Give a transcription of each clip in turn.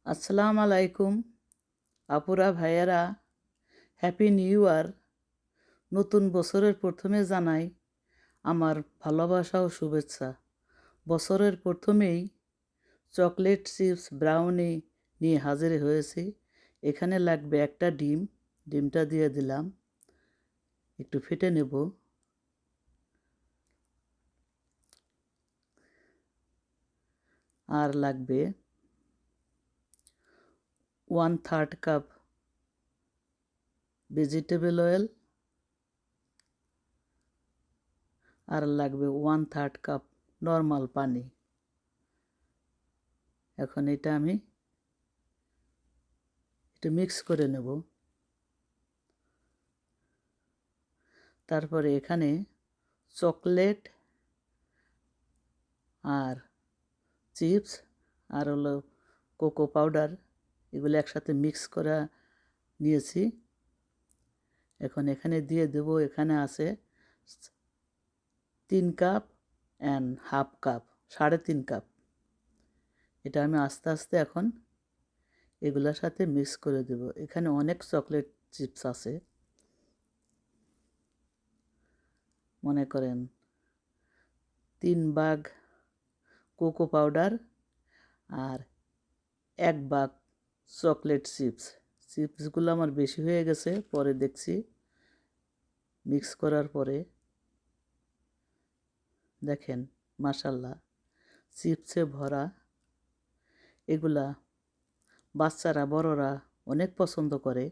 আসসালামু আলাইকুম আপুরা ভাইয়েরা, হ্যাপি নিউ ইয়ার। নতুন বছরের প্রথমে জানাই আমার ভালোবাসা ও শুভেচ্ছা। বছরের প্রথমেই চকলেট চিপস ব্রাউনি নিয়ে হাজির হয়েছি। এখানে লাগবে একটা ডিম, ডিমটা দিয়ে দিলাম, একটু ফেটে নেব। আর লাগবে 1/3 কাপ ভেজিটেবল অয়েল, আর লাগবে 1/3 কাপ নর্মাল পানি। এখন এটা আমি একটু মিক্স করে নেব। তারপরে এখানে চকলেট আর চিপস আর হলো কোকো পাউডার, এগুলো একসাথে মিক্স করা নিয়েছি। এখন এখানে দিয়ে দেব। এখানে আছে 3 cup and half cup, 3.5 cup. এটা আমি আস্তে আস্তে এখন এগুলোর সাথে মিক্স করে দেব। এখানে অনেক চকলেট চিপস আছে, মনে করেন 3 ভাগ কোকো পাউডার আর 1 ভাগ চকলেট চিপস। চিপসগুলো আমার বেশি হয়ে গেছে, পরে দেখছি মিক্স করার পরে। দেখেন মাশাল্লাহ, চিপসে ভরা। এগুলা বাচ্চারা বড়রা অনেক পছন্দ করে।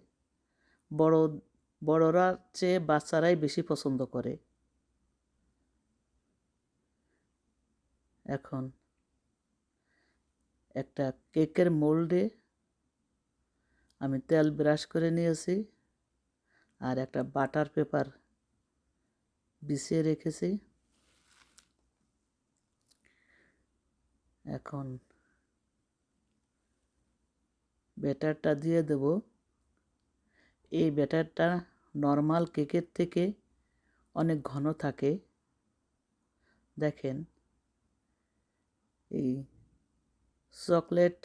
বড়রা চেয়ে বাচ্চারাই বেশি পছন্দ করে। এখন একটা কেকের মোল্ডে আমি তেল ব্রাশ করে নিয়েছি আর একটা বাটার পেপার বিছিয়ে রেখেছি। এখন ব্যাটারটা দিয়ে দেব। এই ব্যাটারটা নর্মাল কেকের থেকে অনেক ঘন থাকে। দেখেন এই চকলেট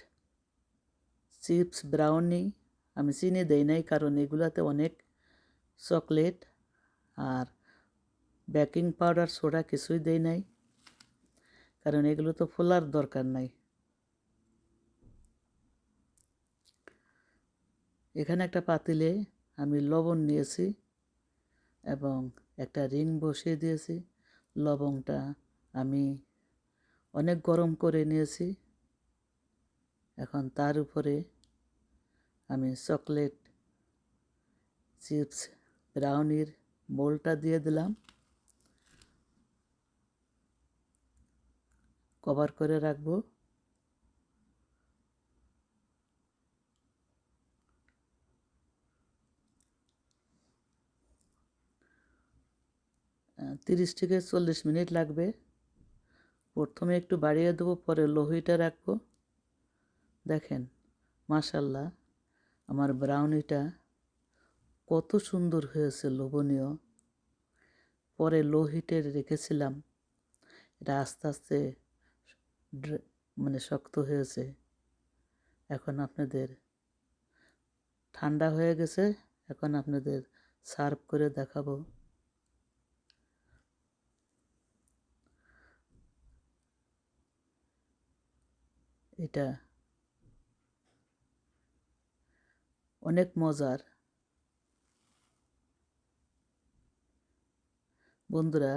চিপস ব্রাউনি আমি চিনি দেই নাই, কারণ এগুলাতে অনেক চকলেট আর বেকিং পাউডার সোডা কিছুই দেই নাই, কারণ এগুলো তো ফোলার দরকার নাই। এখানে একটা পাতিলে আমি লবণ নিয়েছি এবং একটা রিং বসিয়ে দিয়েছি। লবণটা আমি অনেক গরম করে নিয়েছি। এখন তার উপরে আমি চকলেট চিপস ব্রাউনির মোল্ডটা দিয়ে দিলাম, কভার করে রাখবো। আহ, 30 থেকে 40 মিনিট লাগবে। প্রথমে একটু বাড়িয়ে দেবো, পরে লো হিটে রাখবো। দেখেন মাশাল্লাহ, আমার ব্রাউনিটা কত সুন্দর হয়েছে, লোভনীয়। পরে লো হিটে রেখেছিলাম, এটা আস্তে আস্তে মানে শক্ত হয়েছে। এখন আপনাদের ঠান্ডা হয়ে গেছে, এখন আপনাদের সার্ভ করে দেখাবো। এটা অনেক মজার। বন্ধুরা,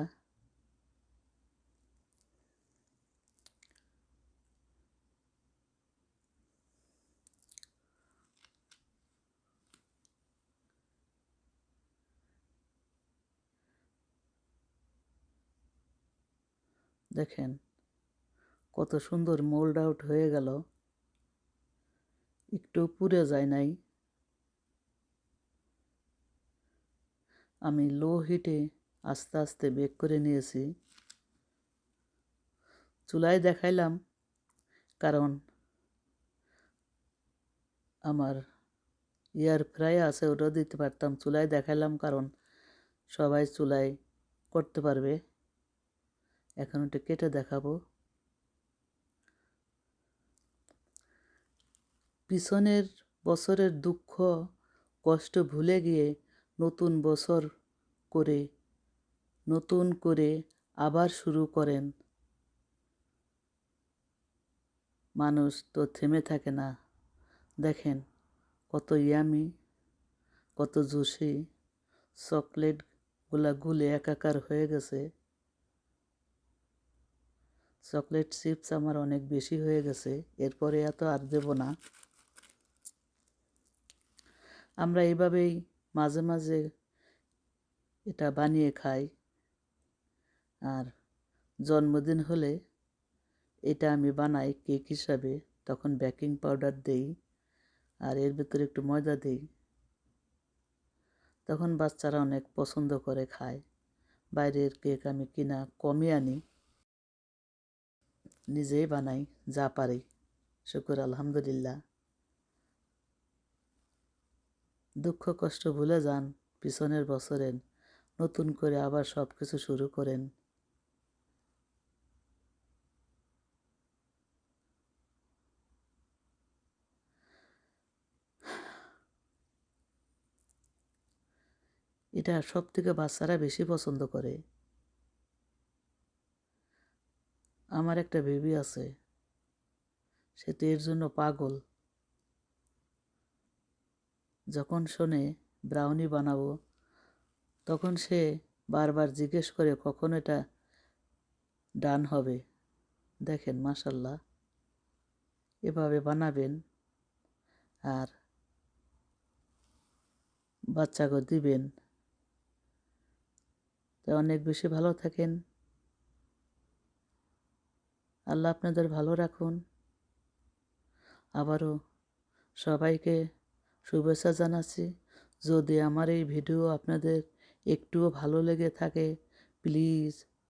দেখেন কত সুন্দর মোল্ড আউট হয়ে গেল, একটু পুড়ে যায় নাই। আমি লো হিটে আস্তে আস্তে বেক করে নিয়েছি। চুলায় দেখাইলাম কারণ আমার এয়ার ফ্রাই আছে, ওটা দিতে পারতাম। চুলায় দেখাইলাম কারণ সবাই চুলায় করতে পারবে। এখন ওটা কেটে দেখাবো। পিছনের বছরের দুঃখ কষ্ট ভুলে গিয়ে নতুন বছর করে নতুন করে আবার শুরু করেন। মানুষ তো থেমে থাকে না। দেখেন কত ইয়ামি, কত জুসি, চকলেটগুলা গুলে একাকার হয়ে গেছে। চকলেট চিপস আমার অনেক বেশি হয়ে গেছে, এরপরে এত আর দেব না। আমরা এইভাবেই মাঝে মাঝে এটা বানিয়ে খাই। আর জন্মদিন হলে এটা আমি বানাই কেক হিসাবে, তখন বেকিং পাউডার দেই আর এর ভিতরে একটু ময়দা দিই, তখন বাচ্চারা অনেক পছন্দ করে খায়। বাইরের কেক আমি কিনা কমই আনি, নিজেই বানাই যা পারি, শুকর আলহামদুলিল্লাহ। দুঃখ কষ্ট ভুলে যান, পিছনের বছরের নতুন করে আবার সব কিছু শুরু করেন। এটা সব থেকে বাচ্চারা বেশি পছন্দ করে। আমার একটা বেবি আছে, সে তো এর জন্য পাগল। যখন শোনে ব্রাউনি বানাবো, তখন সে বারবার জিজ্ঞেস করে কখন এটা ডান হবে। দেখেন মাশাল্লাহ, এভাবে বানাবেন আর বাচ্চাকে দিবেন, তো অনেক বেশি ভালো থাকেন। আল্লাহ আপনাদের ভালো রাখুন। আবারও সবাইকে শুভেচ্ছা জানাচ্ছি। যদি আমার এই ভিডিও আপনাদের একটুও ভালো লেগে থাকে, প্লিজ